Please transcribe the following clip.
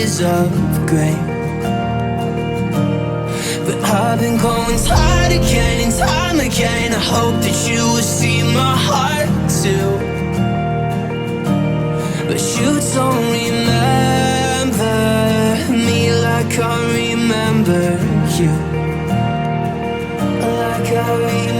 shades of grey. But I've been going tired again and time again. I hope that you will see my heart too. But you don't remember me like I remember you. Like I remember